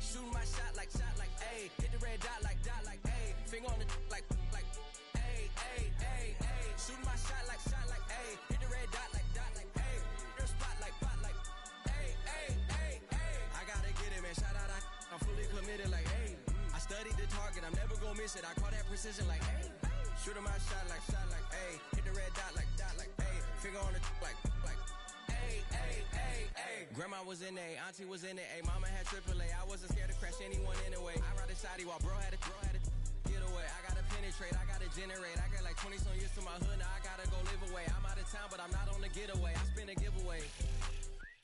Shooting my shot like, ayy. Hit the red dot like, ayy. Finger on the like, ayy, ayy, ayy, ayy. Shooting my shot like, ayy. Hit the red dot like, ayy. Their spot like, ayy, ayy, ayy, ayy. I gotta get it, man. Shout out, I'm fully committed like, ayy. I studied the target, I'm never gonna miss it. I call that precision like, ayy. Shooting my shot like, ayy. Hit the red dot like, ayy. Finger on the like, ayy, ayy, ayy, ayy. Grandma was in A, auntie was in it, ayy. Mama had AAA, I wasn't scared to crash anyone anyway. I ride a shotty while bro had to get away. I gotta penetrate, I gotta generate. I got like 20 some years to my hood, now I gotta go live away. I'm out of town, but I'm not on the getaway. I spin a giveaway.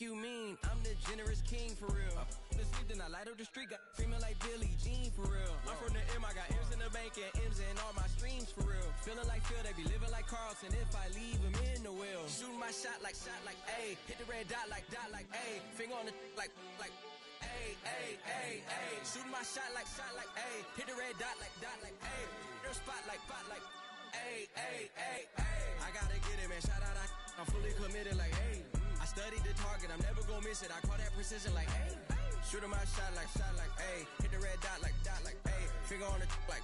You mean I'm the generous king for real? I the sleep, then I light up the street, got screaming like Billie Jean for real. I'm from the M, I got M's in the bank and M's in all my streams for real. Feeling like Phil, they be living like Carlton if I leave him in the wheel. Shooting my shot like, ayy. Hit the red dot like, ayy. Finger on the like, ayy, ayy, ayy, ayy. Shooting my shot like, ayy. Hit the red dot like, ayy. Their spot like, ayy, ayy, ayy, ayy. I gotta get it, man. Shout out, I'm fully committed like, ayy. I studied the target, I'm never gonna miss it. I call that precision like, ayy. Shooting my shot like, ayy. Hit the red dot like, ayy. Finger on the like.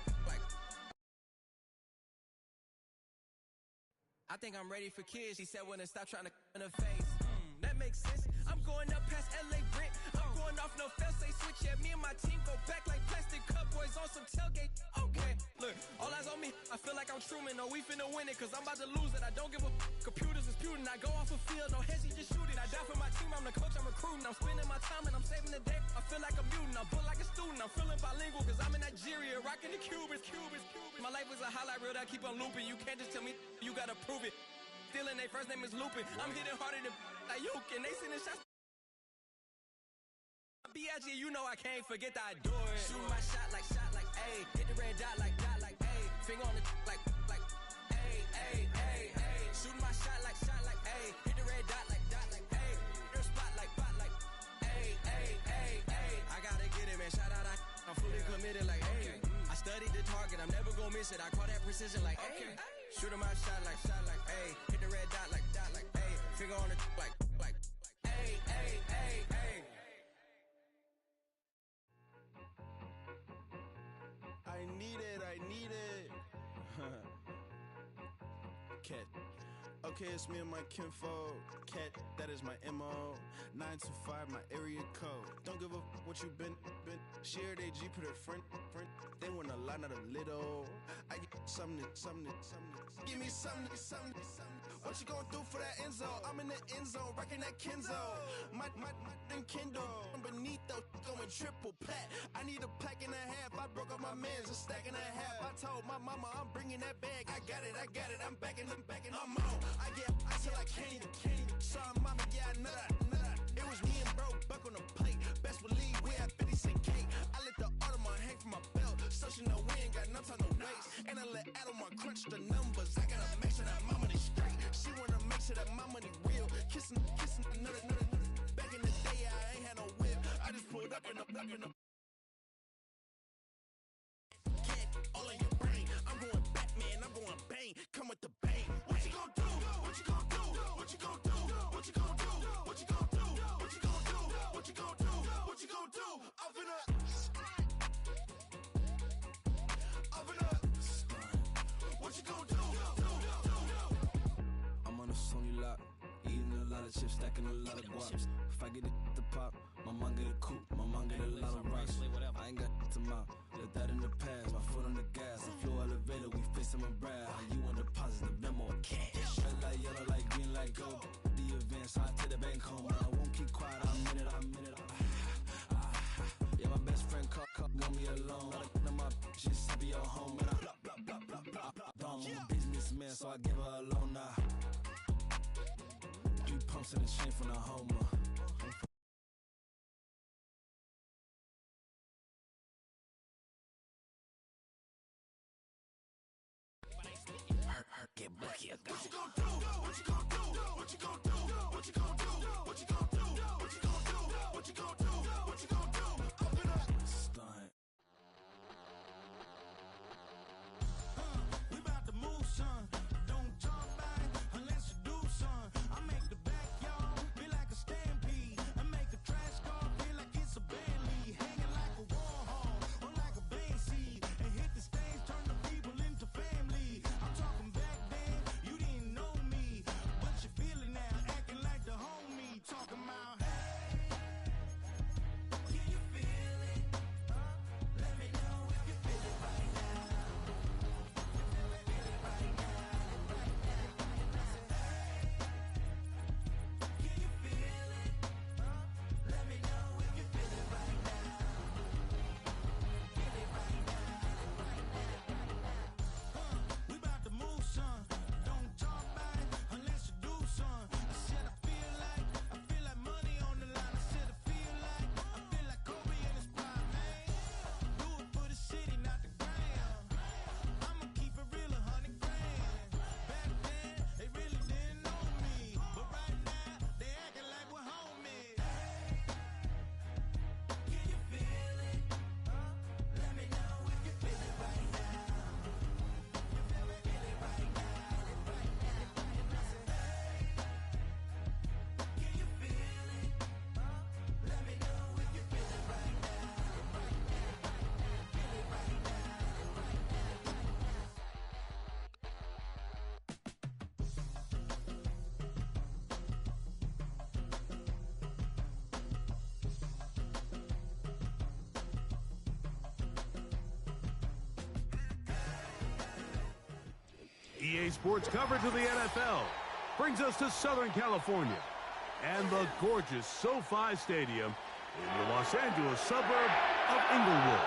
I think I'm ready for kids. She said when to stop trying to in her face. That makes sense. I'm going up past LA Brent. I'm going off no fail, say switch. Yeah, me and my team go back like plastic cup boys on some tailgate. Okay, look, all eyes on me. I feel like I'm Truman. No, we finna win it, cause I'm about to lose it. I don't give a computers disputing. I go off a field, no hesi, just shoot it. I die for my team, I'm the coach, I'm recruiting. I'm spending my time and I'm saving the day. I feel like a mutant, I'm built like a student. I'm feeling bilingual, cause I'm in Nigeria, rocking the Cubans. My life is a highlight reel that I keep on looping. You can't just tell me, you gotta prove it. Stealing, their first name is Lupin. I'm hitting harder than like Yuke, and they sending shots. B.I.G., you know I can't forget that I do it. Shooting my shot like, ayy. Hit the red dot like, ayy. Finger on the like, ayy, ayy, ayy, ayy. Shooting my shot like, ayy. Hit the red dot like, ayy. Their spot like, ayy, ayy, ayy, ayy. I gotta get it, man. Shout out, I'm fully committed like, ayy. I studied the target, I'm never gonna miss it. I call that precision like, ayy. Shooting my shot like, ayy. Hit the red dot like, ayy. Finger on the like, ayy, ayy, ayy, ayy. I need it. Cat. Okay, it's me and my kinfolk. Cat, that is my MO. 925, my area code. Don't give a what you been. Shared AG, put her friend. They want a lot, not a little. I get something. Give me something. What you gonna do for that end zone? I'm in the end zone, rocking that Kenzo. My Kindle. I'm beneath though, going triple plat. I need a pack and a half. I broke up my mans, a stack and a half. I told my mama I'm bringing that bag. I got it. I'm backing. I'm on. I get ice till I can't. Sorry, mama, yeah, I know that. It was me and bro, buck on the plate. Best believe we had 50 cent cake. I let the Audemars hang from my belt, so she know we ain't got no time to waste. And I let Adelmar crunch the numbers. I gotta make sure that my money straight. She wanna make sure that my money real. Kissing another. Back in the day, I ain't had no whip. I just pulled up in the. Cat all in your brain. I'm going Batman. I'm going bang. Come with the bang. What you gonna do? What you gonna do? What you gonna do? What you gonna do? What you gonna do? What you gonna do? What you gonna do? What you gonna do? I'm finna. What you gonna do? I'm on a Sony lot, eating a lot of chips, stacking a lot of guaps. If I get it to pop, my mom get a coupe, my mom get a lot of rocks. I ain't got to mouth, let that in the past. My foot on the gas, a flow elevator, we facing my brad. How you want the positive, memo or cash? Red like yellow, like green, like gold. The events, I take the bank home. I won't keep quiet, I'm in it. Yeah, my best friend caught want me alone. None of my bitches be at home. And I I'm a businessman, so I give her a loan now. 3 pumps in the chain from the Homer. Get bucky, what you gonna do? What you gonna do? What you gonna do? What you gonna do? What you gonna do? What you gonna do? What you gonna do? What you gonna do? I'm gonna stunt. We about to move, son. Don't jump back unless you do, son. I make the backyard feel like a stampede. I make a trash car feel like it's a Bentley. Hanging like EA Sports coverage of the NFL brings us to Southern California and the gorgeous SoFi Stadium in the Los Angeles suburb of Inglewood.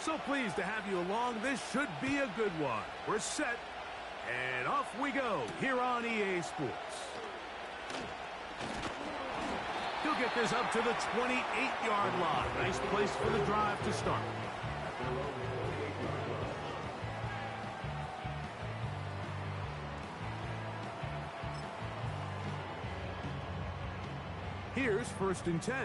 So pleased to have you along. This should be a good one. We're set, and off we go here on EA Sports. He'll get this up to the 28-yard line. Nice place for the drive to start. Here's 1st and 10.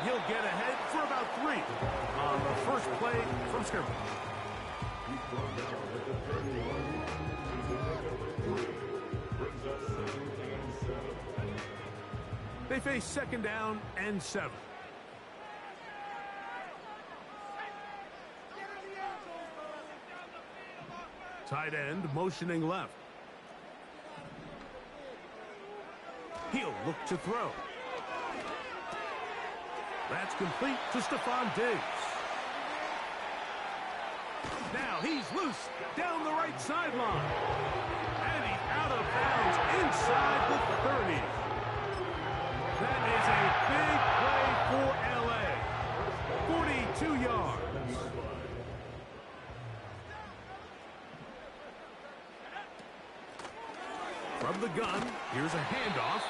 He'll get ahead for about 3 on the first play from scrimmage. They face 2nd down and 7. Tight end motioning left. He'll look to throw. That's complete to Stephon Diggs. Now he's loose down the right sideline. And he's out of bounds inside the 30. That is a big play for LA. 42 yards. From the gun, here's a handoff.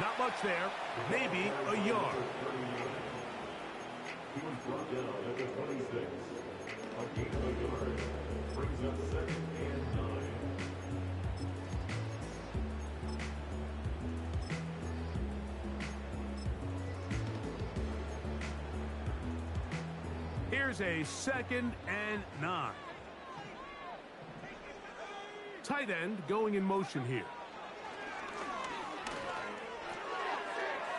Not much there, maybe a yard. He was brought down at the 26. A gain of a yard brings up 2nd and 9. Here's a 2nd and 9. Tight end going in motion here.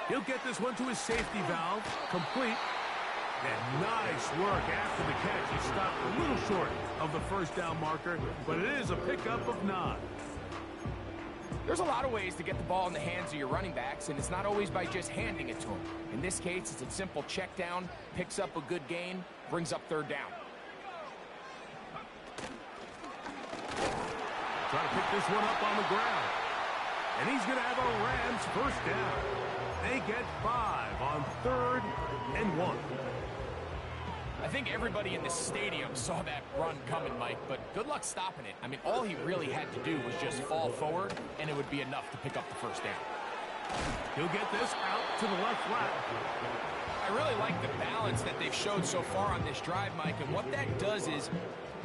He'll get this one to his safety valve, complete. And nice work after the catch. He stopped a little short of the 1st down marker, but it is a pickup of 9. There's a lot of ways to get the ball in the hands of your running backs, and it's not always by just handing it to them. In this case, it's a simple check down, picks up a good gain, brings up 3rd down. Try to pick this one up on the ground. And he's going to have a Rams 1st down. They get 5 on 3rd and 1. I think everybody in the stadium saw that run coming, Mike, but good luck stopping it. I mean, all he really had to do was just fall forward, and it would be enough to pick up the 1st down. He'll get this out to the left flat. I really like the balance that they've showed so far on this drive, Mike, and what that does is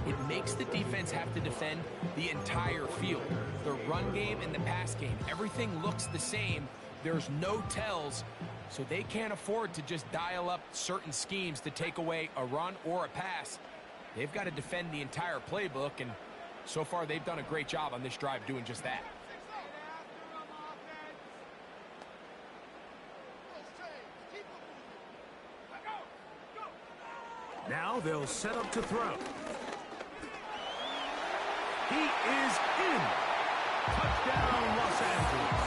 it makes the defense have to defend the entire field. The run game and the pass game, everything looks the same. There's no tells, so they can't afford to just dial up certain schemes to take away a run or a pass. They've got to defend the entire playbook, and so far they've done a great job on this drive doing just that. Now they'll set up to throw. He is in. Touchdown, Los Angeles.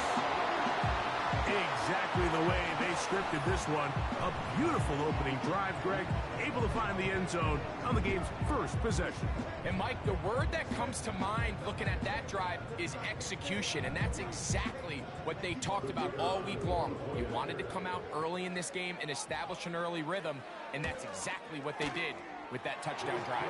Exactly the way they scripted this one. A beautiful opening drive, Greg. Able to find the end zone on the game's 1st possession. And, Mike, the word that comes to mind looking at that drive is execution, and that's exactly what they talked about all week long. They wanted to come out early in this game and establish an early rhythm, and that's exactly what they did with that touchdown drive.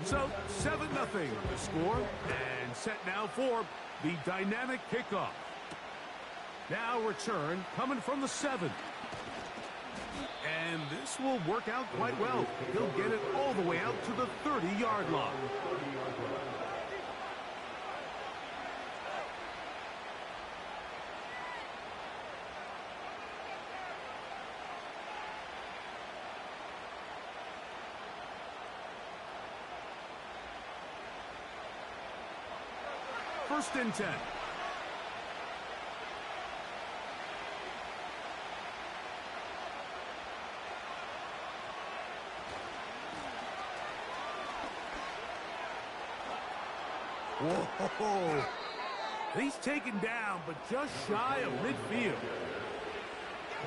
So, 7-0 the score, and set now for the dynamic kickoff. Now return coming from the 7. And this will work out quite well. He'll get it all the way out to the 30-yard line. First and 10. Whoa! He's taken down, but just shy of midfield.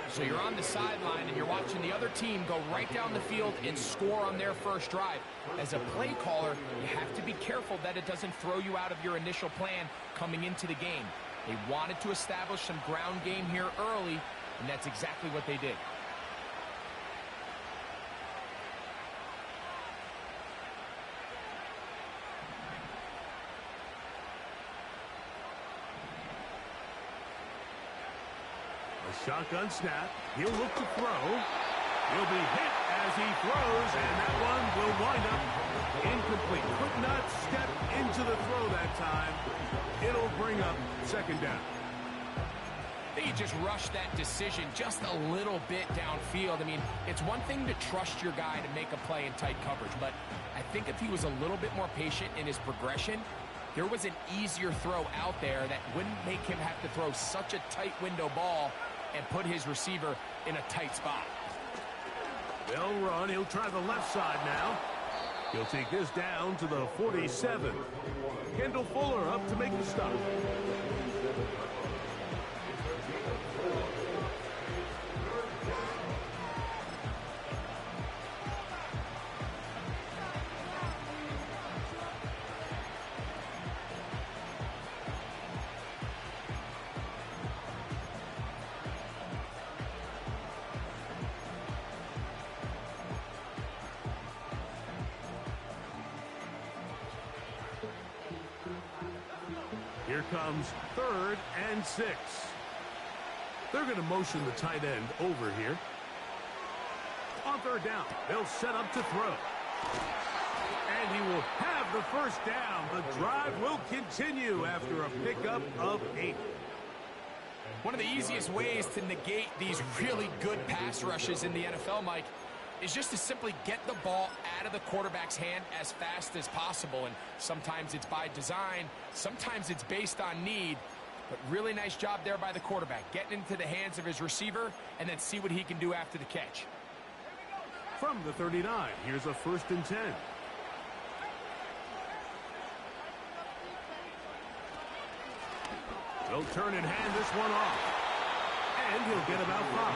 So you're on the sideline and you're watching the other team go right down the field and score on their first drive. As a play caller, you have to be careful that it doesn't throw you out of your initial plan coming into the game. They wanted to establish some ground game here early, and that's exactly what they did. Shotgun snap. He'll look to throw. He'll be hit as he throws, and that one will wind up incomplete. Could not step into the throw that time. It'll bring up second down. I think he just rushed that decision just a little bit downfield. I mean, it's one thing to trust your guy to make a play in tight coverage, but I think if he was a little bit more patient in his progression, there was an easier throw out there that wouldn't make him have to throw such a tight window ball and put his receiver in a tight spot. They'll run. He'll try the left side now. He'll take this down to the 47. Kendall Fuller up to make the stop. Here comes 3rd and 6. They're going to motion the tight end over here. On 3rd down, they'll set up to throw. And he will have the first down. The drive will continue after a pickup of 8. One of the easiest ways to negate these really good pass rushes in the NFL, Mike, is just to simply get the ball out of the quarterback's hand as fast as possible. And sometimes it's by design, sometimes it's based on need. But really nice job there by the quarterback, getting into the hands of his receiver and then see what he can do after the catch. From the 39, here's a 1st and 10. He'll turn and hand this one off. And he'll get about 5.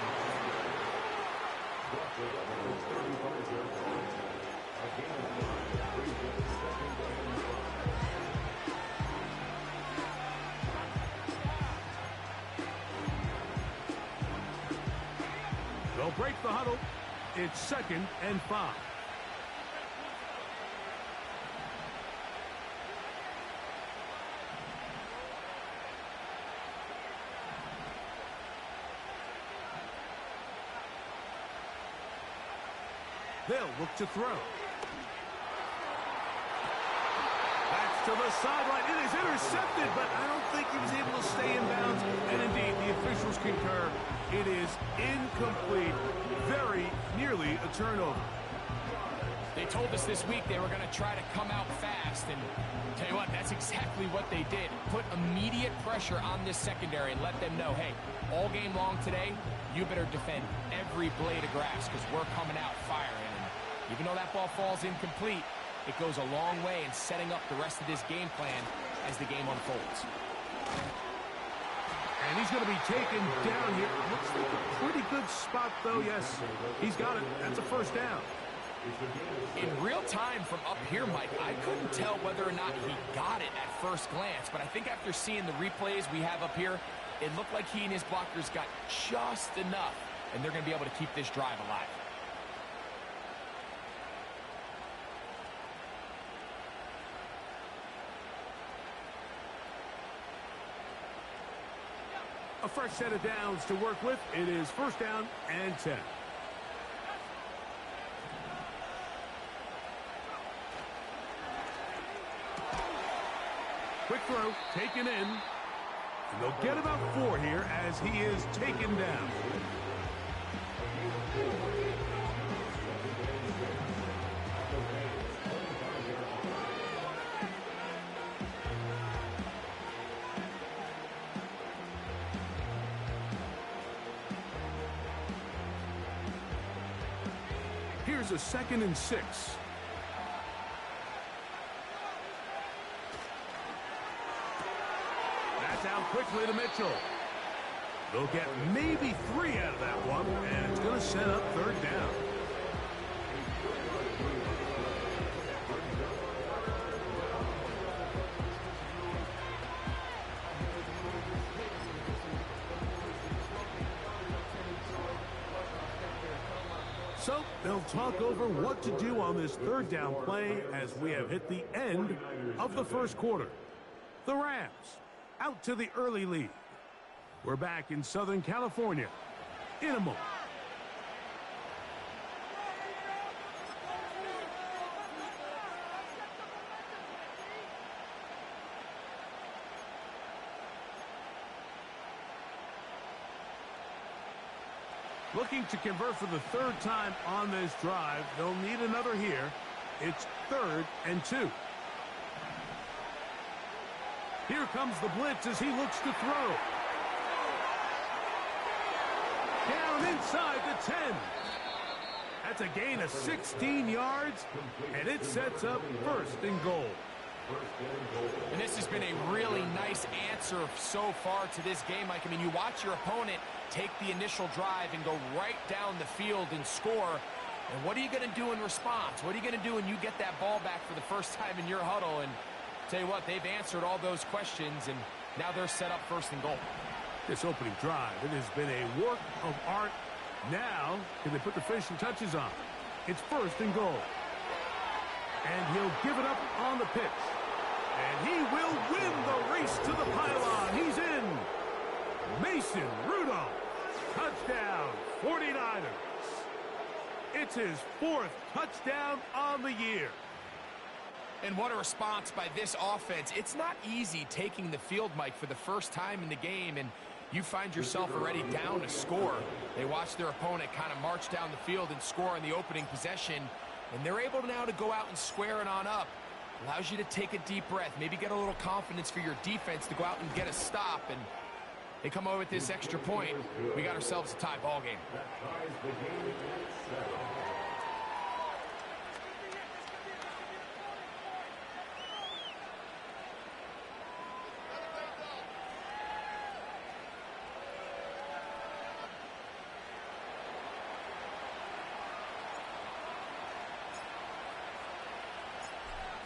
They'll break the huddle. It's 2nd and 5. They'll look to throw. That's to the sideline. It is intercepted, but I don't think he was able to stay in bounds. And indeed, the officials concur. It is incomplete. Very nearly a turnover. They told us this week they were going to try to come out fast, and tell you what, that's exactly what they did. Put immediate pressure on this secondary and let them know, hey, all game long today, you better defend every blade of grass because we're coming out firing. And even though that ball falls incomplete, it goes a long way in setting up the rest of this game plan as the game unfolds. And he's going to be taken down here. Looks like a pretty good spot, though. Yes, he's got it. That's a 1st down. In real time from up here, Mike, I couldn't tell whether or not he got it at first glance, but I think after seeing the replays we have up here, it looked like he and his blockers got just enough, and they're going to be able to keep this drive alive. A fresh set of downs to work with. It is first down and 10. Quick throw, taken in. And they'll get about 4 here as he is taken down. Here's a 2nd and 6. That's out quickly to Mitchell. They'll get maybe 3 out of that one, and it's going to set up 3rd down. So they'll talk over what to do on this 3rd down play as we have hit the end of the first quarter. The Rams out to the early lead. We're back in Southern California in a moment. Looking to convert for the 3rd time on this drive. They'll need another here. It's 3rd and 2. Here comes the blitz as he looks to throw. Down inside the 10. That's a gain of 16 yards, and it sets up 1st and goal. And this has been a really nice answer so far to this game, Mike. I mean, you watch your opponent take the initial drive and go right down the field and score. And what are you going to do in response? What are you going to do when you get that ball back for the first time in your huddle? And tell you what, they've answered all those questions, and now they're set up 1st and goal. This opening drive, it has been a work of art. Now, can they put the finishing touches on? It's 1st and goal. And he'll give it up on the pitch. And he will win the race to the pylon. He's in. Mason Rudolph. Touchdown, 49ers. It's his 4th touchdown on the year. And what a response by this offense. It's not easy taking the field, Mike, for the first time in the game, and you find yourself already down to score. They watch their opponent kind of march down the field and score on the opening possession, and they're able now to go out and square it on up. Allows you to take a deep breath, maybe get a little confidence for your defense to go out and get a stop, and they come over with this extra point. We got ourselves a tie ball game.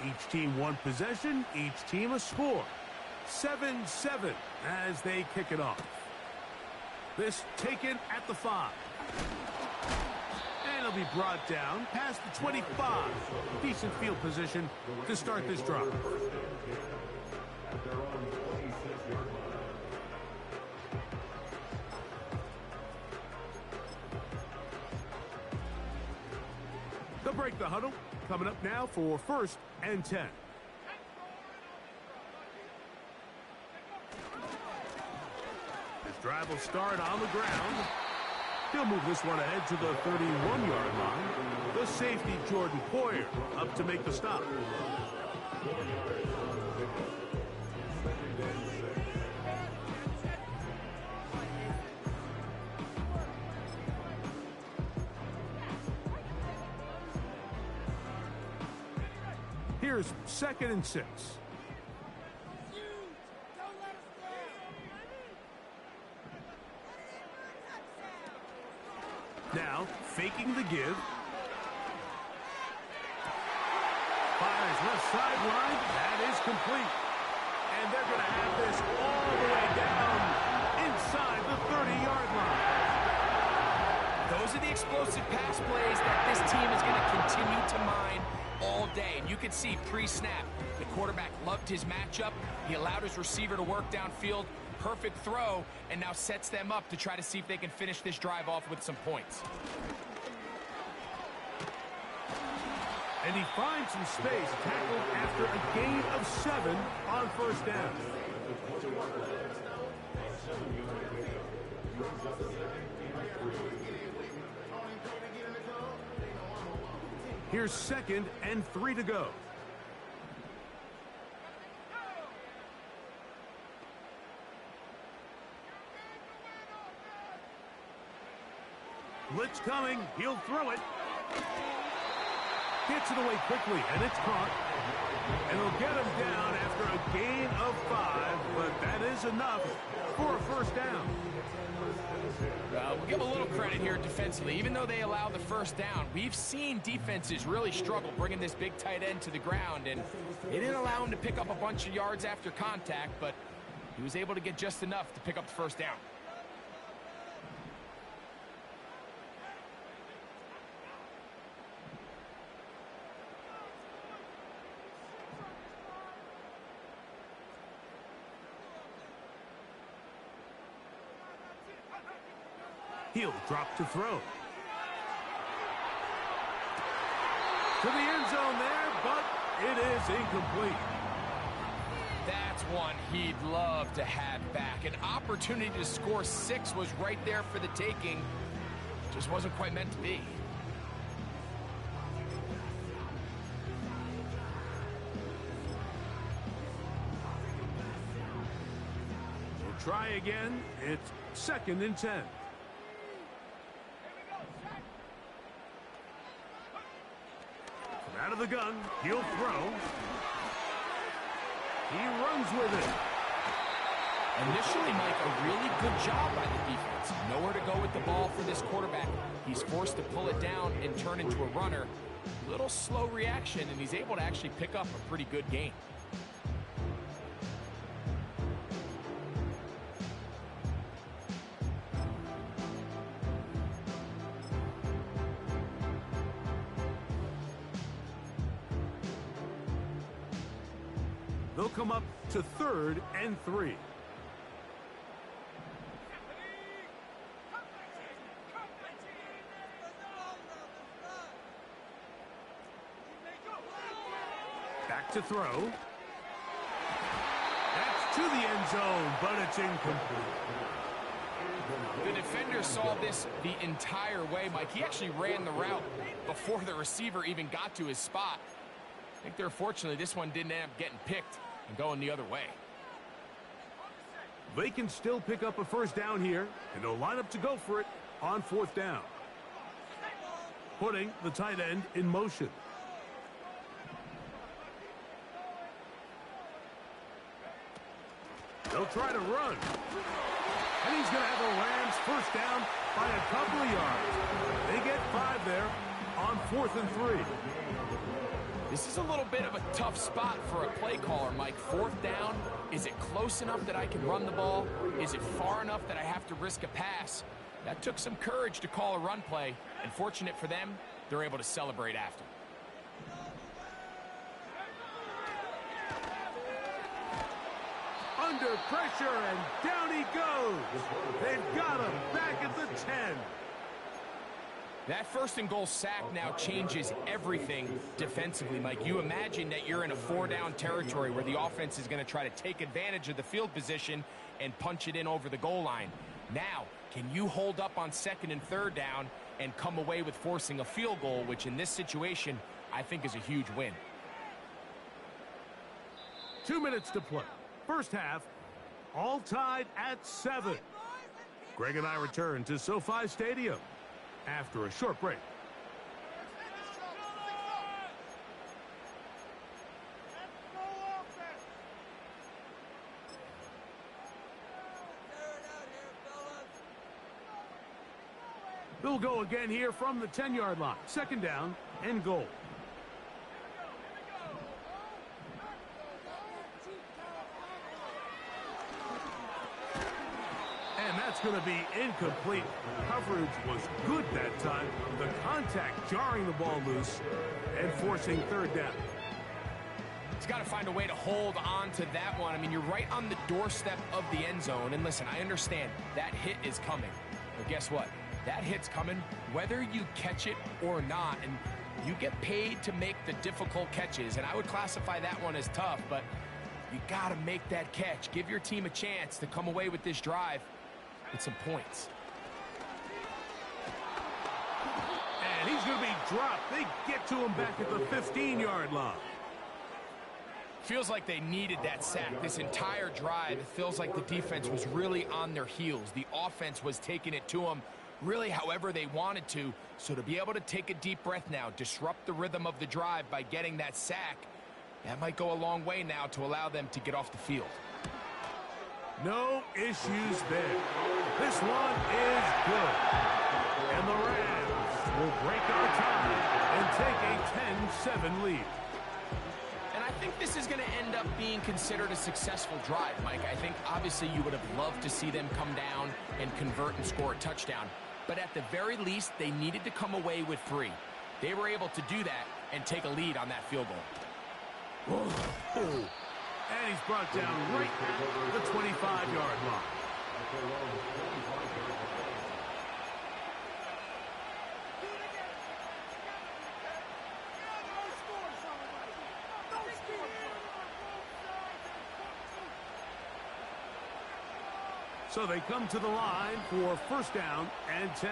Each team 1 possession, each team a score. 7-7 as they kick it off. This taken at the 5. And it'll be brought down past the 25. Decent field position to start this drive. They'll break the huddle. Coming up now for 1st and 10. This drive will start on the ground. He'll move this one ahead to the 31-yard line. The safety, Jordan Poyer, up to make the stop. Here's 2nd and 6. Now, faking the give. Fires left sideline. That is complete. And they're going to have this all the way down inside the 30-yard line. Those are the explosive pass plays that this team is going to continue to mine all day. And you can see pre-snap, the quarterback loved his matchup. He allowed his receiver to work downfield, perfect throw and now sets them up to try to see if they can finish this drive off with some points. And he finds some space, tackled after a gain of 7 on first down. Here's 2nd and 3 to go. Blitz coming. He'll throw it. Gets it away quickly, and it's caught. And they'll get him down after a gain of 5, but that is enough for a first down. We'll give a little credit here defensively. Even though they allow the first down, we've seen defenses really struggle bringing this big tight end to the ground, and they didn't allow him to pick up a bunch of yards after contact, but he was able to get just enough to pick up the first down. He'll drop to throw. To the end zone there, but it is incomplete. That's one he'd love to have back. An opportunity to score 6 was right there for the taking. Just wasn't quite meant to be. We'll try again. It's 2nd and 10. Out of the gun, he'll throw. He runs with it. Initially, Mike, a really good job by the defense. Nowhere to go with the ball for this quarterback. He's forced to pull it down and turn into a runner. Little slow reaction, and he's able to actually pick up a pretty good gain. They'll come up to 3rd and 3. Back to throw. That's to the end zone, but it's incomplete. The defender saw this the entire way, Mike. He actually ran the route before the receiver even got to his spot. I think they're fortunate this one didn't end up getting picked and going the other way. They can still pick up a first down here, and they'll line up to go for it on 4th down. Putting the tight end in motion. They'll try to run. And he's going to have the Rams first down by a couple of yards. They get 5 there on 4th and 3. This is a little bit of a tough spot for a play caller, Mike. 4th down, is it close enough that I can run the ball? Is it far enough that I have to risk a pass? That took some courage to call a run play, and fortunate for them, they're able to celebrate after. Under pressure, and down he goes. They've got him back at the 10. That 1st and goal sack now changes everything defensively, Mike. You imagine that you're in a 4-down territory where the offense is going to try to take advantage of the field position and punch it in over the goal line. Now, can you hold up on 2nd and 3rd down and come away with forcing a field goal, which in this situation, I think is a huge win. 2 minutes to play. First half, all tied at 7. Greg and I return to SoFi Stadium after a short break. They'll go again here from the 10-yard line. 2nd down and goal. And that's going to be incomplete. Coverage was good that time. The contact jarring the ball loose and forcing 3rd down. He's got to find a way to hold on to that one. I mean, you're right on the doorstep of the end zone. And listen, I understand that hit is coming. But guess what? That hit's coming whether you catch it or not. And you get paid to make the difficult catches. And I would classify that one as tough, but you got to make that catch. Give your team a chance to come away with this drive with some points. And he's going to be dropped. They get to him back at the 15-yard line. Feels like they needed that sack this entire drive. It feels like the defense was really on their heels. The offense was taking it to them really however they wanted to. So to be able to take a deep breath now, disrupt the rhythm of the drive by getting that sack, that might go a long way now to allow them to get off the field. No issues there. This one is good. And the Rams will break our tie and take a 10-7 lead. And I think this is going to end up being considered a successful drive, Mike. I think obviously you would have loved to see them come down and convert and score a touchdown. But at the very least, they needed to come away with 3. They were able to do that and take a lead on that field goal. Whoa. And he's brought down right at the 25-yard line. So they come to the line for first down and 10.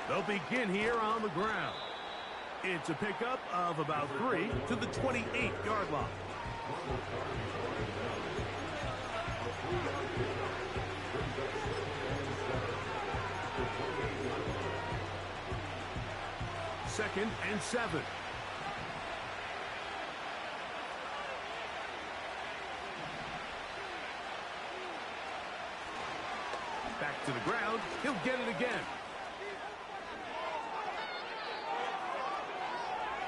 They'll begin here on the ground. It's a pickup of about 3 to the 28-yard line. Second and 7. Back to the ground. He'll get it again.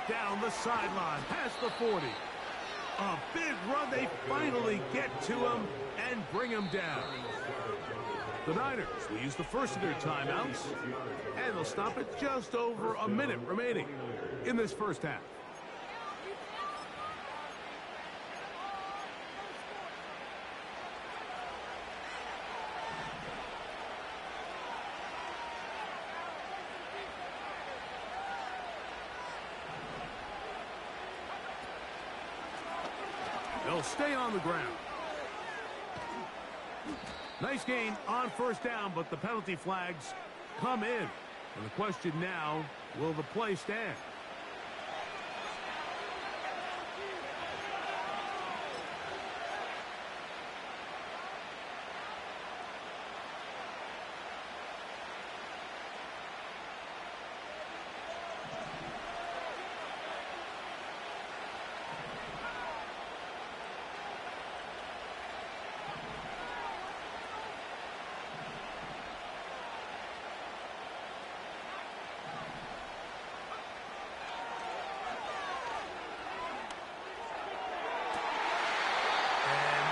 Down the sideline, past the 40. A big run. They finally get to him and bring him down. The Niners will use the first of their timeouts, and they'll stop at just over a minute remaining in this first half. They'll stay on the ground. Nice gain on first down, but the penalty flags come in. And the question now, will the play stand?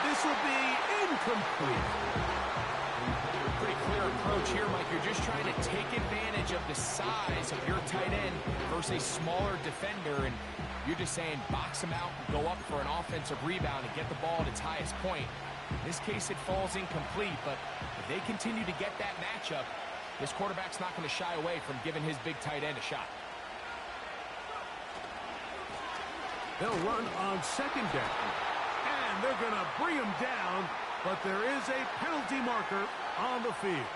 This will be incomplete. Pretty clear approach here, Mike. You're just trying to take advantage of the size of your tight end versus a smaller defender, and you're just saying box him out, go up for an offensive rebound, and get the ball at its highest point. In this case, it falls incomplete, but if they continue to get that matchup, this quarterback's not going to shy away from giving his big tight end a shot. They'll run on second down. And they're going to bring him down, but there is a penalty marker on the field.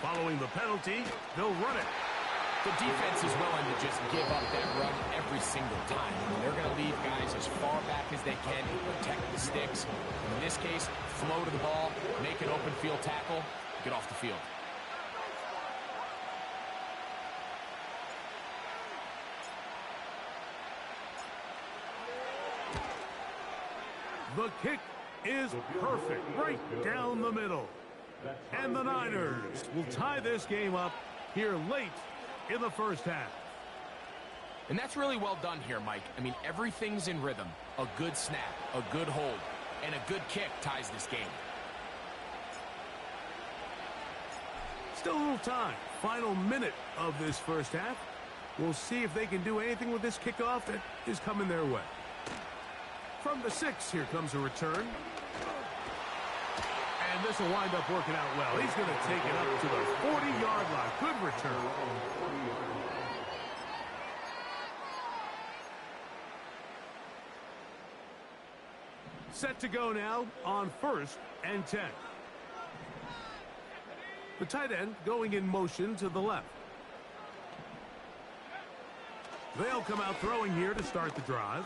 Following the penalty, they'll run it. The defense is willing to just give up that run every every single time. I mean, they're going to leave guys as far back as they can to protect the sticks. In this case, flow to the ball, make an open field tackle, get off the field. The kick is perfect, right down the middle. And the Niners will tie this game up here late in the first half. And that's really well done here, Mike. I mean, everything's in rhythm. A good snap, a good hold, and a good kick ties this game. Still a little time. Final minute of this first half. We'll see if they can do anything with this kickoff that is coming their way. From the 6, here comes a return. And this will wind up working out well. He's going to take it up to the 40-yard line. Good return. Set to go now on 1st and 10. The tight end going in motion to the left. They'll come out throwing here to start the drive.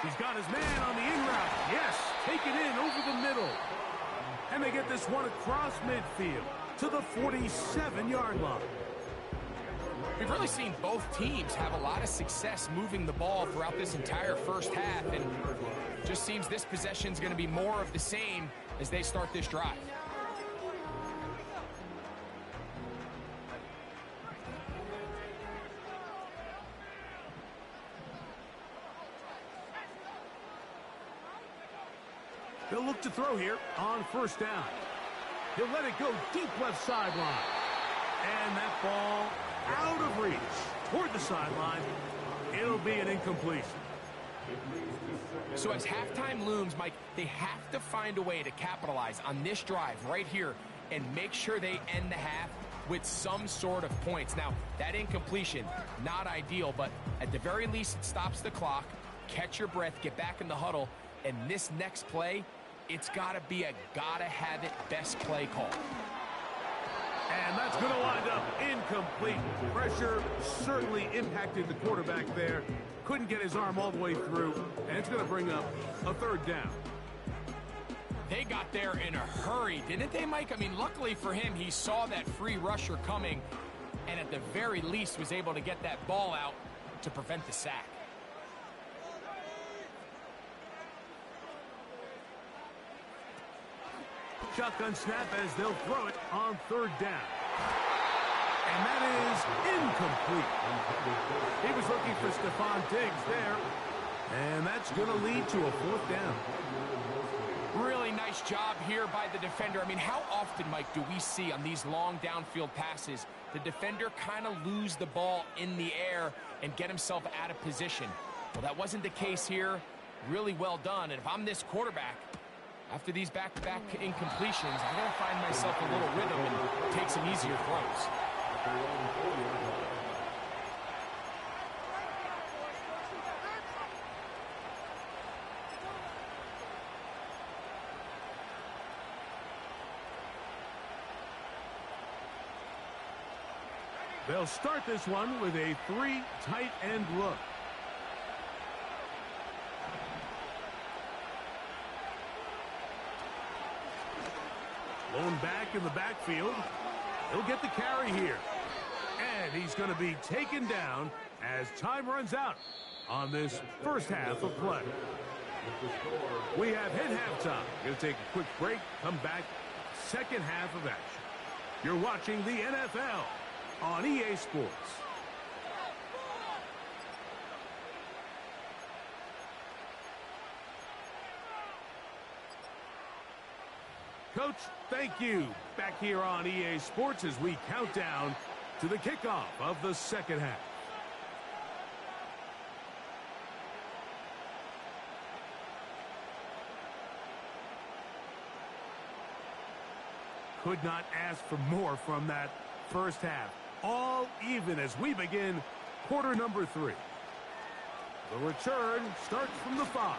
He's got his man on the in route. Yes, take it in over the middle. And they get this one across midfield to the 47-yard line. We've really seen both teams have a lot of success moving the ball throughout this entire first half, and just seems this possession's going to be more of the same as they start this drive. They'll look to throw here on 1st down. He'll let it go deep left sideline. And that ball out of reach toward the sideline. It'll be an incompletion. So as halftime looms, Mike, they have to find a way to capitalize on this drive right here and make sure they end the half with some sort of points. Now, that incompletion, not ideal, but at the very least it stops the clock. Catch your breath, get back in the huddle, and this next play, it's got to be a gotta-have-it best play call. And that's going to wind up incomplete. Pressure certainly impacted the quarterback there. Couldn't get his arm all the way through, and it's going to bring up a 3rd down. They got there in a hurry, didn't they, Mike? I mean, luckily for him, he saw that free rusher coming, and at the very least was able to get that ball out to prevent the sack. Shotgun snap as they'll throw it on 3rd down. And that is incomplete. He was looking for Stephon Diggs there. And that's going to lead to a 4th down. Really nice job here by the defender. I mean, how often, Mike, do we see on these long downfield passes the defender kind of lose the ball in the air and get himself out of position? Well, that wasn't the case here. Really well done. And if I'm this quarterback, after these back-to-back incompletions, I gotta find myself a little rhythm and take some easier throws. They'll start this one with a 3 tight end look. Lone back in the backfield. He'll get the carry here. And he's going to be taken down as time runs out on this first half of play. We have hit halftime. Going to take a quick break, come back, second half of action. You're watching the NFL on EA Sports. Coach, thank you. Back here on EA Sports as we count down to the kickoff of the second half. Could not ask for more from that first half. All even as we begin quarter number 3. The return starts from the 5.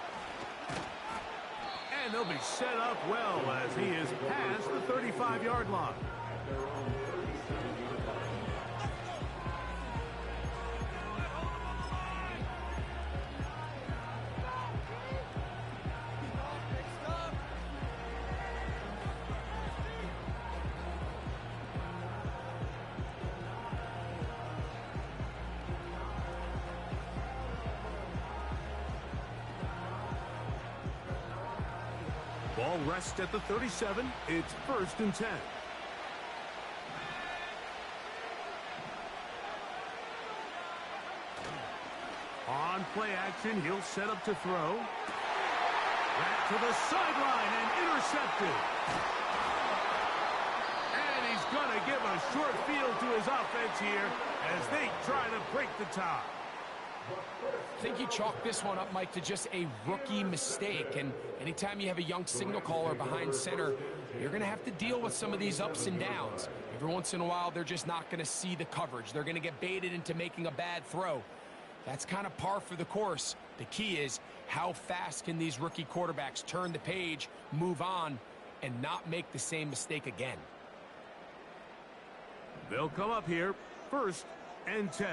And they'll be set up well as he is past the 35-yard line. ball rests at the 37. It's 1st and 10. On play action, he'll set up to throw. Back to the sideline and intercepted. And he's going to give a short field to his offense here as they try to break the tie. I think you chalk this one up, Mike, to just a rookie mistake. And anytime you have a young signal caller behind center, you're going to have to deal with some of these ups and downs. Every once in a while, they're just not going to see the coverage. They're going to get baited into making a bad throw. That's kind of par for the course. The key is how fast can these rookie quarterbacks turn the page, move on, and not make the same mistake again. They'll come up here, 1st and 10.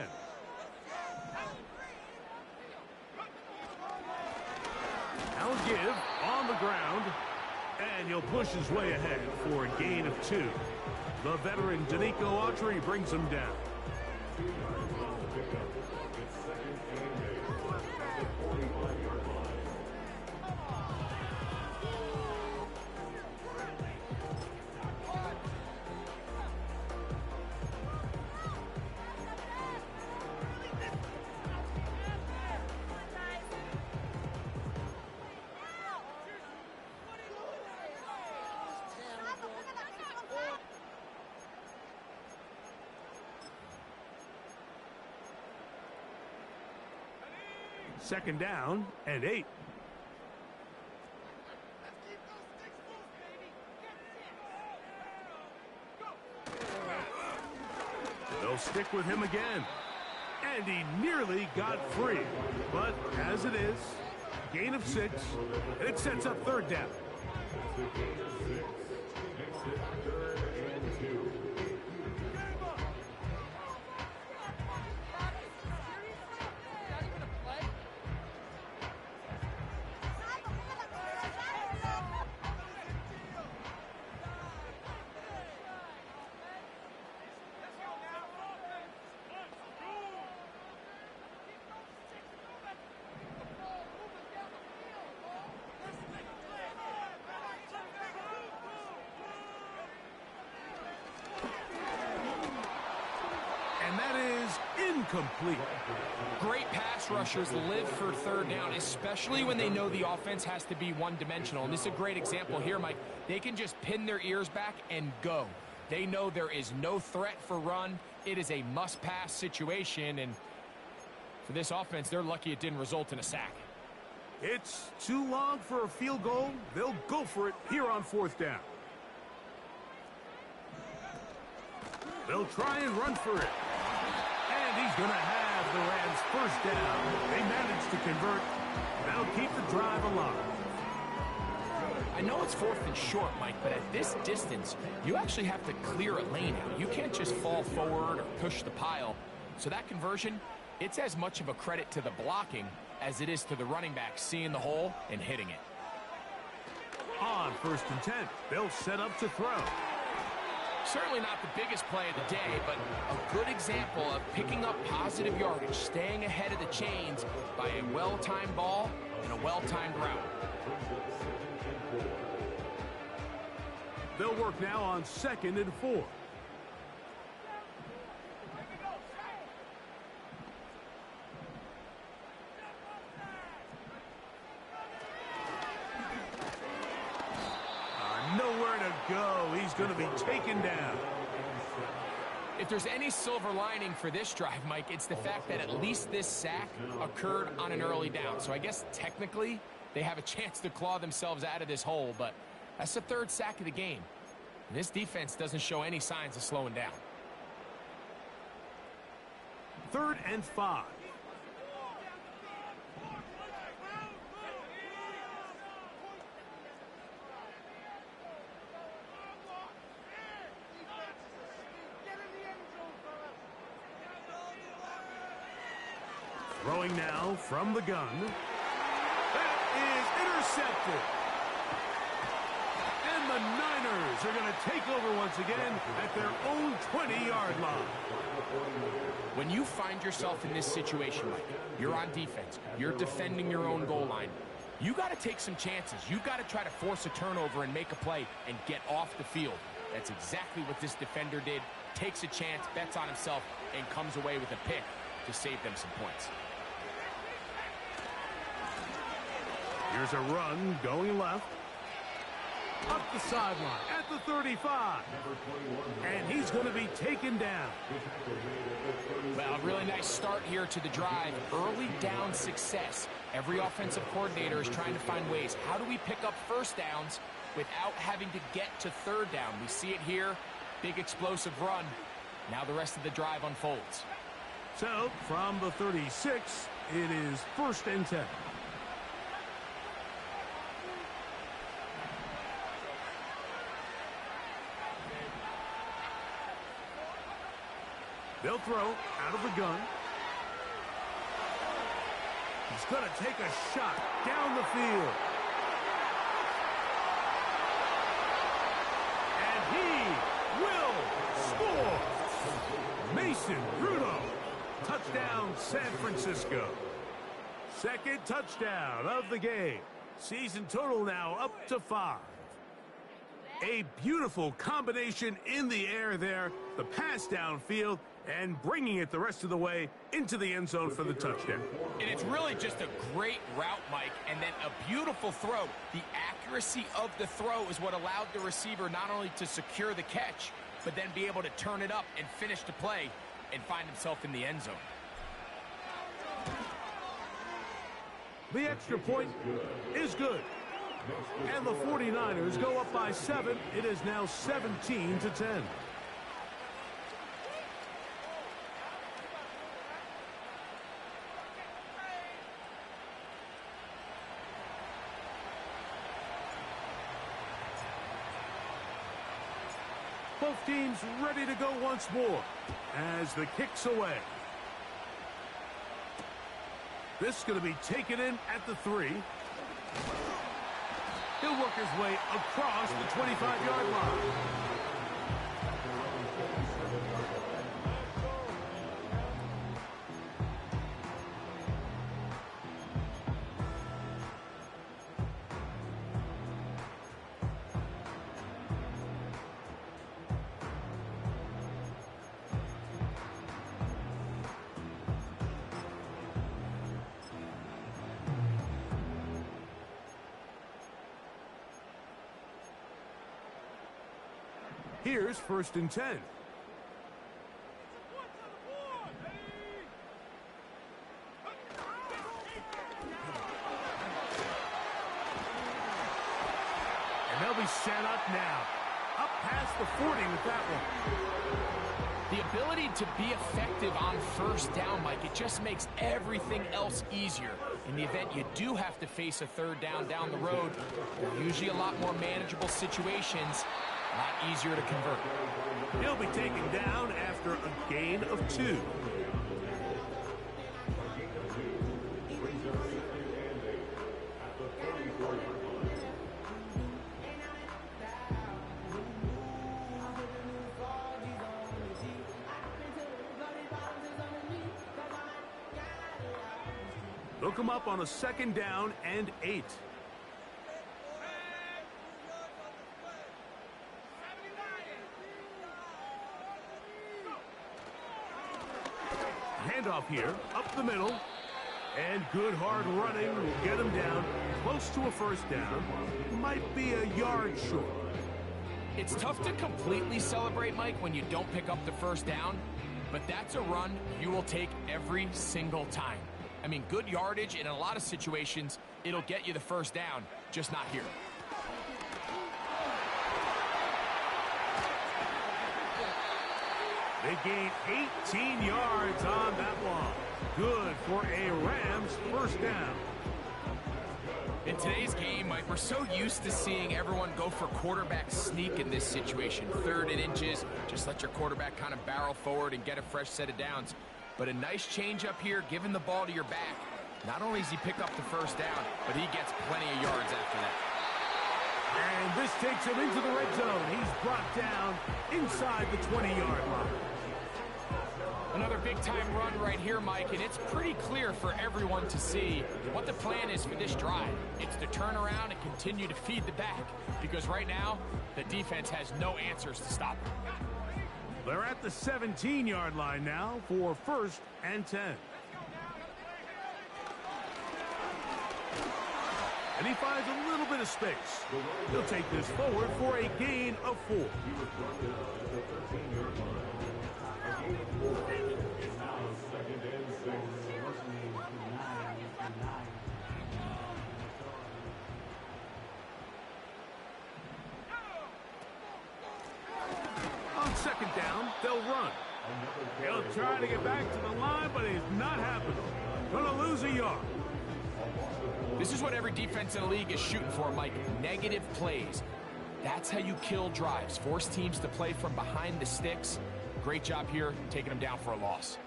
I'll give on the ground, and he'll push his way ahead for a gain of 2. The veteran Danico Autry brings him down. Second down and 8. They'll stick with him again. And he nearly got free. But as it is, gain of 6, and it sets up 3rd down. Incomplete. Great pass rushers live for 3rd down, especially when they know the offense has to be one-dimensional. And this is a great example here, Mike. They can just pin their ears back and go. They know there is no threat for run. It is a must-pass situation, and for this offense, they're lucky it didn't result in a sack. It's too long for a field goal. They'll go for it here on 4th down. They'll try and run for it. And he's going to have the Rams 1st down. They managed to convert. That'll keep the drive alive. I know it's 4th and short, Mike, but at this distance, you actually have to clear a lane out. You can't just fall forward or push the pile. So that conversion, it's as much of a credit to the blocking as it is to the running back seeing the hole and hitting it. On 1st and 10, they'll set up to throw. Certainly not the biggest play of the day, but a good example of picking up positive yardage, staying ahead of the chains by a well-timed ball and a well-timed route. They'll work now on 2nd and 4. Nowhere to go. He's going to be taken down. If there's any silver lining for this drive, Mike, it's the fact that at least this sack occurred on an early down. So I guess technically they have a chance to claw themselves out of this hole, but that's the 3rd sack of the game. And this defense doesn't show any signs of slowing down. 3rd and 5. Throwing now from the gun. That is intercepted. And the Niners are going to take over once again at their own 20-yard line. When you find yourself in this situation, Mike, you're on defense, you're defending your own goal line, You got to take some chances. You got to try to force a turnover and make a play and get off the field. That's exactly what this defender did. Takes a chance, bets on himself, and comes away with a pick to save them some points. Here's a run going left. Up the sideline at the 35. And he's going to be taken down. Well, a really nice start here to the drive. Early down success. Every offensive coordinator is trying to find ways. How do we pick up first downs without having to get to third down? We see it here. Big explosive run. Now the rest of the drive unfolds. So, from the 36, it is 1st and 10. They'll throw out of the gun. He's going to take a shot down the field. And he will score. Mason Rudolph. Touchdown, San Francisco. Second touchdown of the game. Season total now up to 5. A beautiful combination in the air there. The pass downfield and bringing it the rest of the way into the end zone for the touchdown. And it's really just a great route, Mike, and then a beautiful throw. The accuracy of the throw is what allowed the receiver not only to secure the catch, but then be able to turn it up and finish the play and find himself in the end zone. The extra point is good. And the 49ers go up by 7. It is now 17-10. Both teams ready to go once more as the kick's away. This is going to be taken in at the 3. He'll work his way across the 25-yard line. Here's 1st and 10. And they'll be set up now. Up past the 40 with that one. The ability to be effective on first down, Mike, it just makes everything else easier. In the event you do have to face a third down the road, they're usually a lot more manageable situations. A lot easier to convert. He'll be taken down after a gain of 2. They'll come up on a 2nd down and 8. Handoff here, up the middle, and good hard running will get him down close to a 1st down. Might be a yard short. It's tough to completely celebrate, Mike, when you don't pick up the 1st down, but that's a run you will take every single time. I mean, good yardage, and in a lot of situations, it'll get you the 1st down, just not here. They gain 18 yards on that one. Good for a Rams 1st down. In today's game, Mike, we're so used to seeing everyone go for quarterback sneak in this situation. 3rd and inches, just let your quarterback kind of barrel forward and get a fresh set of downs. But a nice change up here, giving the ball to your back. Not only does he pick up the 1st down, but he gets plenty of yards after that. And this takes him into the red zone. He's brought down inside the 20-yard line. Another big-time run right here, Mike, and it's pretty clear for everyone to see what the plan is for this drive. It's to turn around and continue to feed the back, because right now, the defense has no answers to stop them. They're at the 17-yard line now for 1st and 10. And he finds a little bit of space. He'll take this forward for a gain of 4. He was brought down at the 13-yard line. A gain of 4. It's now 2nd and 6. On 2nd down, they'll run. He'll try to get back to the line, but it's not happening. Gonna lose a yard. This is what every defense in the league is shooting for, Mike. Negative plays. That's how you kill drives. Force teams to play from behind the sticks. Great job here, taking them down for a loss.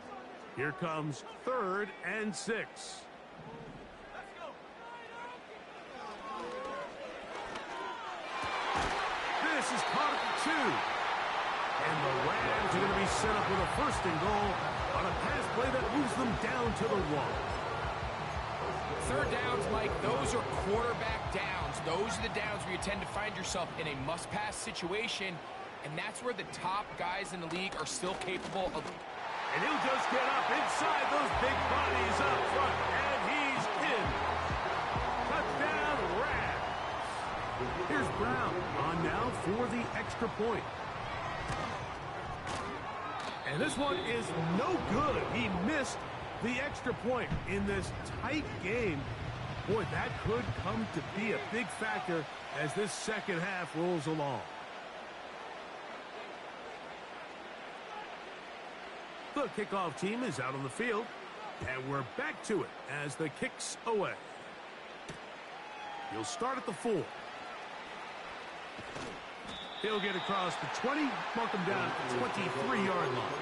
Here comes 3rd and 6. This is caught at the 2. And the Rams are going to be set up with a 1st and goal on a pass play that moves them down to the 1. 3rd downs, Mike, those are quarterback downs. Those are the downs where you tend to find yourself in a must-pass situation, and that's where the top guys in the league are still capable of. And he'll just get up inside those big bodies up front, and he's in. Touchdown, Rams. Here's Brown on now for the extra point. And this one is no good. He missed the extra point in this tight game. Boy, that could come to be a big factor as this second half rolls along. The kickoff team is out on the field, and we're back to it as the kick's away. He'll start at the 4. He'll get across the 20, mark him down at the 23-yard line.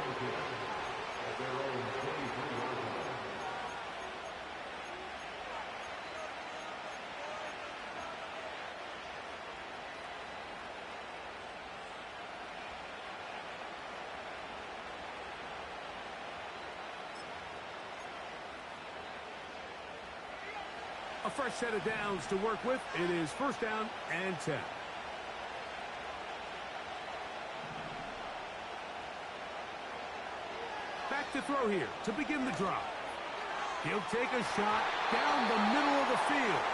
A fresh set of downs to work with. It is 1st down and 10. Back to throw here to begin the drive. He'll take a shot down the middle of the field.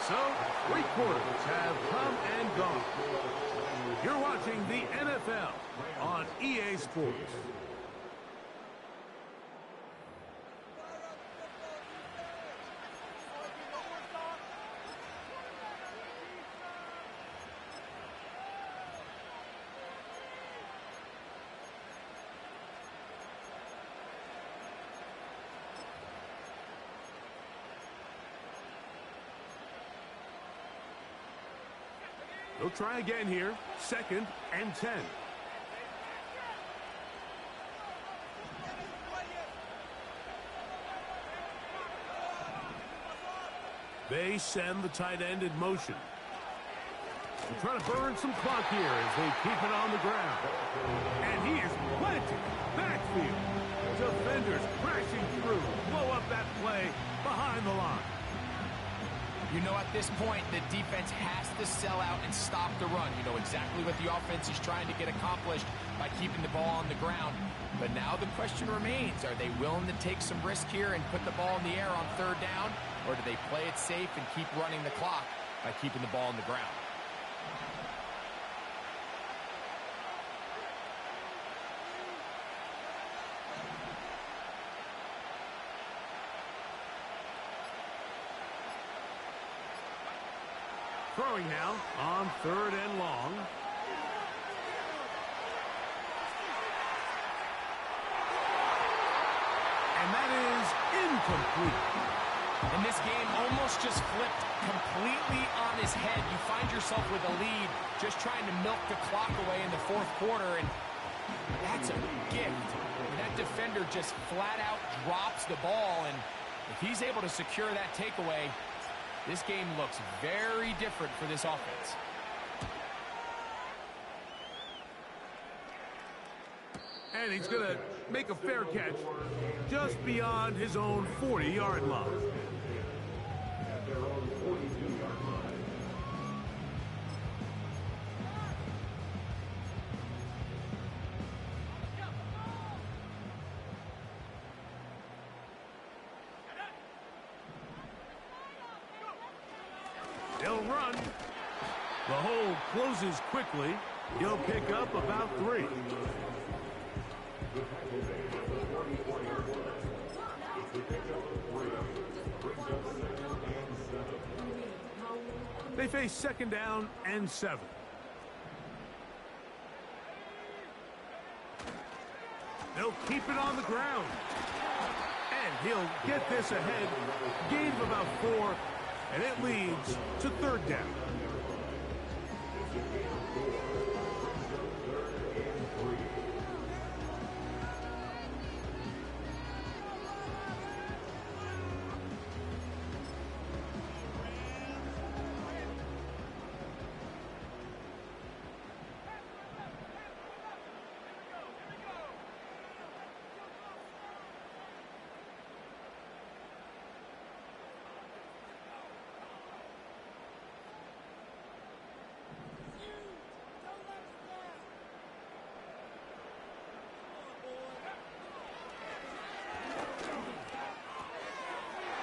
So, 3 quarters have come and gone. You're watching the NFL on EA Sports. They'll try again here. 2nd and 10. They send the tight end in motion. They're trying to burn some clock here as they keep it on the ground. And he is planted. Backfield. Defenders crashing through. Blow up that play behind the line. You know, at this point, the defense has to sell out and stop the run. You know exactly what the offense is trying to get accomplished by keeping the ball on the ground. But now the question remains, are they willing to take some risk here and put the ball in the air on 3rd down? Or do they play it safe and keep running the clock by keeping the ball on the ground? Throwing now on 3rd and long. And that is incomplete. And this game almost just flipped completely on his head. You find yourself with a lead, just trying to milk the clock away in the 4th quarter, and that's a gift. That defender just flat out drops the ball, and if he's able to secure that takeaway, this game looks very different for this offense. And he's going to make a fair catch just beyond his own 40-yard line. At their own 42-yard line. They'll run. The hole closes quickly. He'll pick up about 3. They face 2nd down and 7. They'll keep it on the ground. And he'll get this ahead. Gain of about 4. And it leads to 3rd down.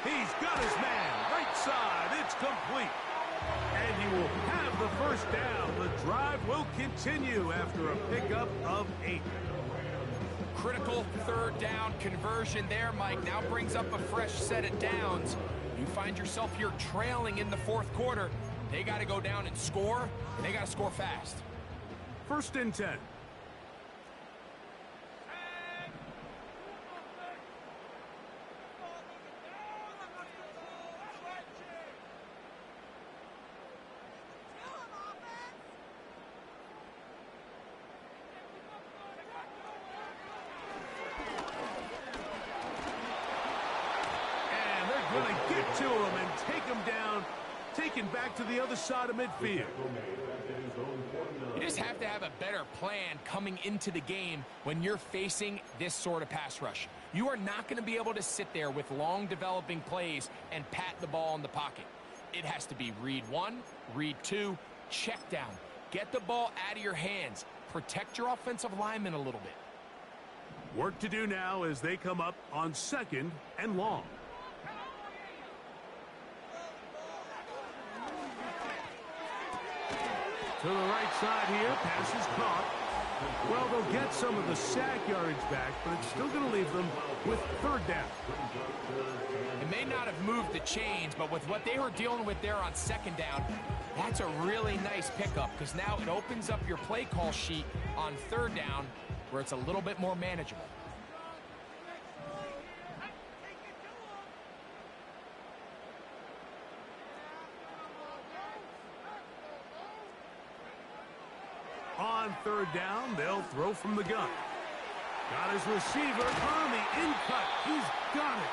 He's got his man, right side, it's complete. And he will have the 1st down. The drive will continue after a pickup of 8. Critical 3rd down conversion there, Mike. Now brings up a fresh set of downs. You find yourself here trailing in the 4th quarter. They got to go down and score, and they got to score fast. 1st and 10. Will they get to him and take him down, taken back to the other side of midfield? You just have to have a better plan coming into the game when you're facing this sort of pass rush. You are not going to be able to sit there with long developing plays and pat the ball in the pocket. It has to be read 1, read 2, check down. Get the ball out of your hands. Protect your offensive linemen a little bit. Work to do now as they come up on 2nd and long. To the right side here, pass is caught. Well, they'll get some of the sack yardage back, but it's still going to leave them with 3rd down. It may not have moved the chains, but with what they were dealing with there on 2nd down, that's a really nice pickup because now it opens up your play call sheet on 3rd down where it's a little bit more manageable. On 3rd down, they'll throw from the gun. Got his receiver on the in-cut. He's got it.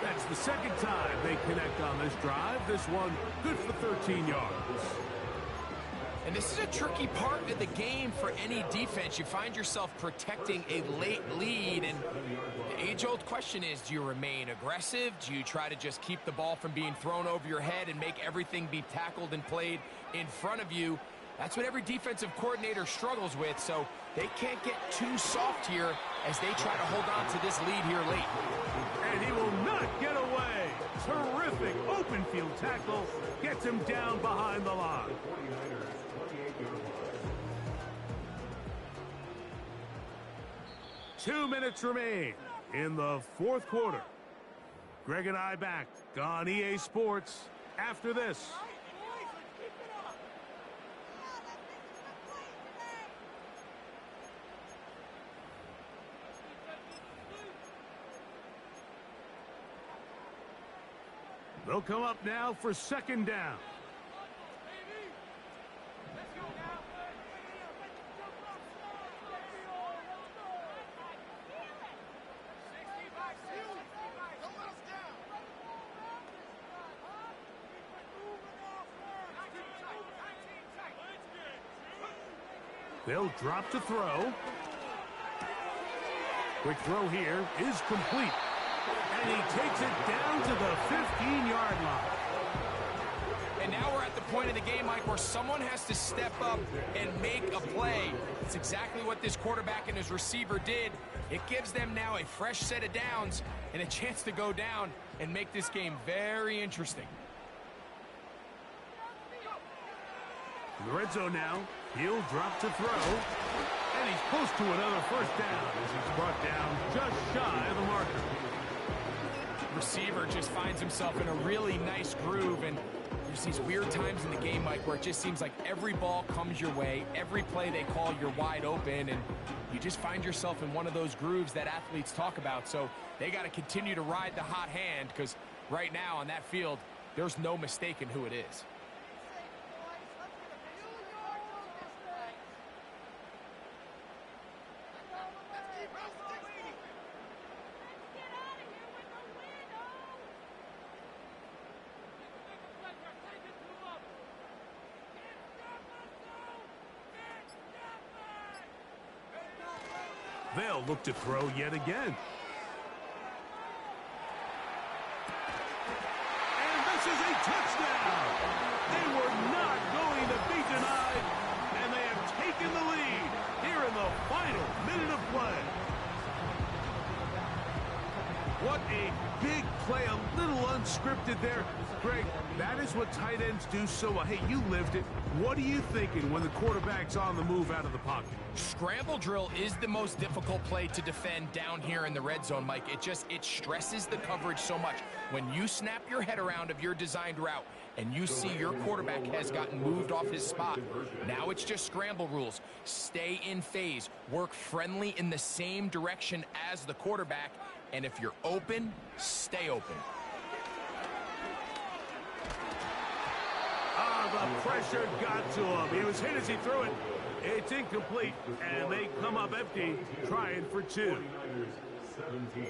That's the 2nd time they connect on this drive. This one good for 13 yards. And this is a tricky part of the game for any defense. You find yourself protecting a late lead, and the age-old question is, do you remain aggressive? Do you try to just keep the ball from being thrown over your head and make everything be tackled and played in front of you? That's what every defensive coordinator struggles with, so they can't get too soft here as they try to hold on to this lead here late. And he will not get away. Terrific open field tackle. Gets him down behind the line. 2 minutes remain in the 4th quarter. Greg and I back on EA Sports after this. They'll come up now for 2nd down. They'll drop to throw. Quick throw here is complete. And he takes it down to the 15-yard line. And now we're at the point of the game, Mike, where someone has to step up and make a play. It's exactly what this quarterback and his receiver did. It gives them now a fresh set of downs and a chance to go down and make this game very interesting. In the red zone now, he'll drop to throw. And he's close to another first down as he's brought down just shy of the marker. Receiver just finds himself in a really nice groove, and there's these weird times in the game, Mike, where it just seems like every ball comes your way, every play they call, you're wide open, and you just find yourself in one of those grooves that athletes talk about. So they got to continue to ride the hot hand, because right now on that field, there's no mistaking who it is. They'll look to throw yet again. And this is a touchdown. They were not going to be denied, and they have taken the lead here in the final minute of play. What a big play, a little unscripted there. Greg, that is what tight ends do so well. Hey, you lived it. What are you thinking when the quarterback's on the move out of the pocket? Scramble drill is the most difficult play to defend down here in the red zone, Mike. It stresses the coverage so much. When you snap your head around of your designed route and you see your quarterback has gotten moved off his spot, now it's just scramble rules. Stay in phase. Work friendly in the same direction as the quarterback. And if you're open, stay open. The pressure got to him. He was hit as he threw it. It's incomplete, and they come up empty, trying for two. 17.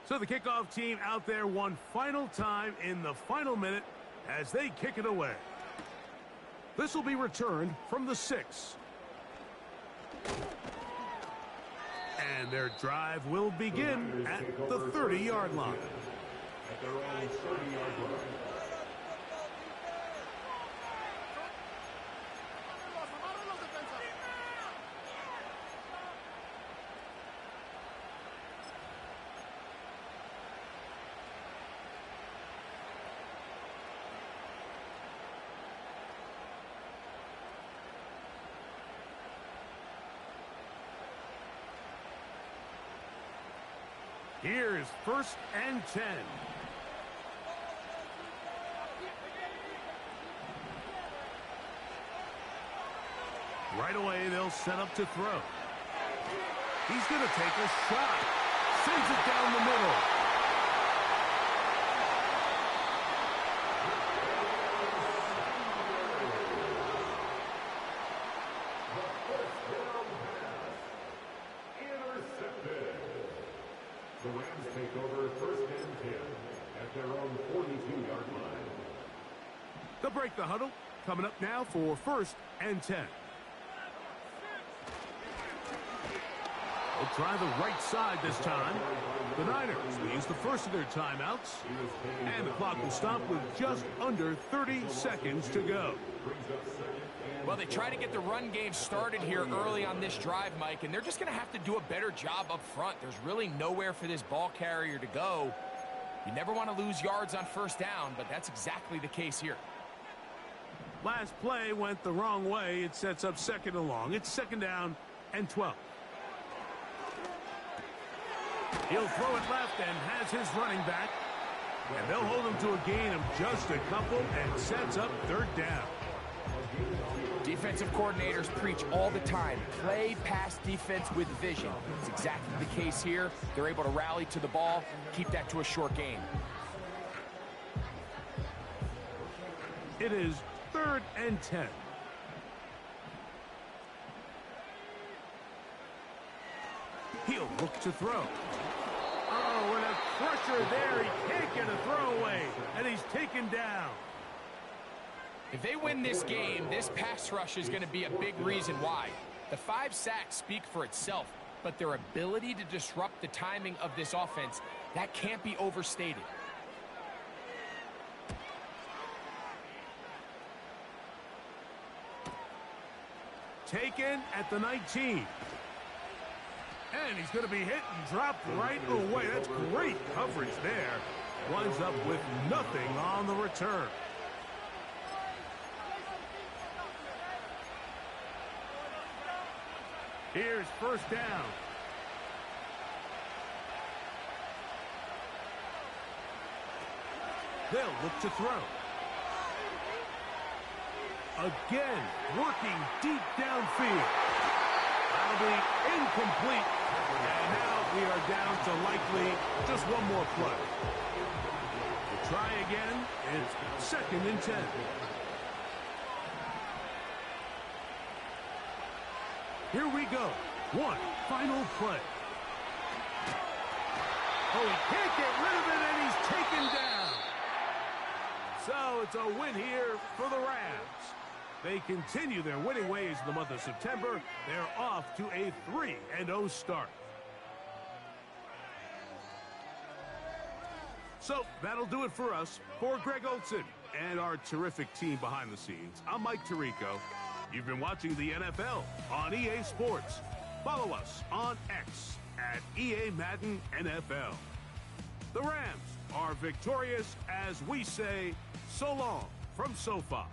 So the kickoff team out there one final time in the final minute as they kick it away. This will be returned from the 6. And their drive will begin at the 30-yard line. At their own 30-yard line. Here's 1st and 10. Right away, they'll set up to throw. He's going to take a shot. Sends it down the middle. The Rams take over 1st and 10 at their own 42-yard line. They'll break the huddle. Coming up now for 1st and 10. They'll try the right side this time. The Niners will use the first of their timeouts. And the clock will stop with just under 30 seconds to go. Well, they try to get the run game started here early on this drive, Mike, and they're just going to have to do a better job up front. There's really nowhere for this ball carrier to go. You never want to lose yards on 1st down, but that's exactly the case here. Last play went the wrong way. It sets up 2nd and long. It's 2nd down and 12. He'll throw it left and has his running back. And they'll hold him to a gain of just a couple and sets up 3rd down. Defensive coordinators preach all the time, play pass defense with vision. It's exactly the case here. They're able to rally to the ball, keep that to a short gain. It is 3rd and 10. He'll look to throw. Oh, and a crusher there. He can't get a throwaway, and he's taken down. If they win this game, this pass rush is going to be a big reason why. The 5 sacks speak for itself, but their ability to disrupt the timing of this offense, that can't be overstated. Taken at the 19. And he's going to be hit and dropped right away. That's great coverage there. Winds up with nothing on the return. Here's first down. They'll look to throw. Again, working deep downfield. That'll be incomplete. And now we are down to likely just one more play. We'll try again. It's 2nd and 10. Here we go. One final play. Oh, he can't get rid of it, and he's taken down. So it's a win here for the Rams. They continue their winning ways in the month of September. They're off to a 3-0 start. So that'll do it for us. For Greg Olson and our terrific team behind the scenes, I'm Mike Tirico. You've been watching the NFL on EA Sports. Follow us on X at EA Madden NFL. The Rams are victorious as we say so long from SoFi.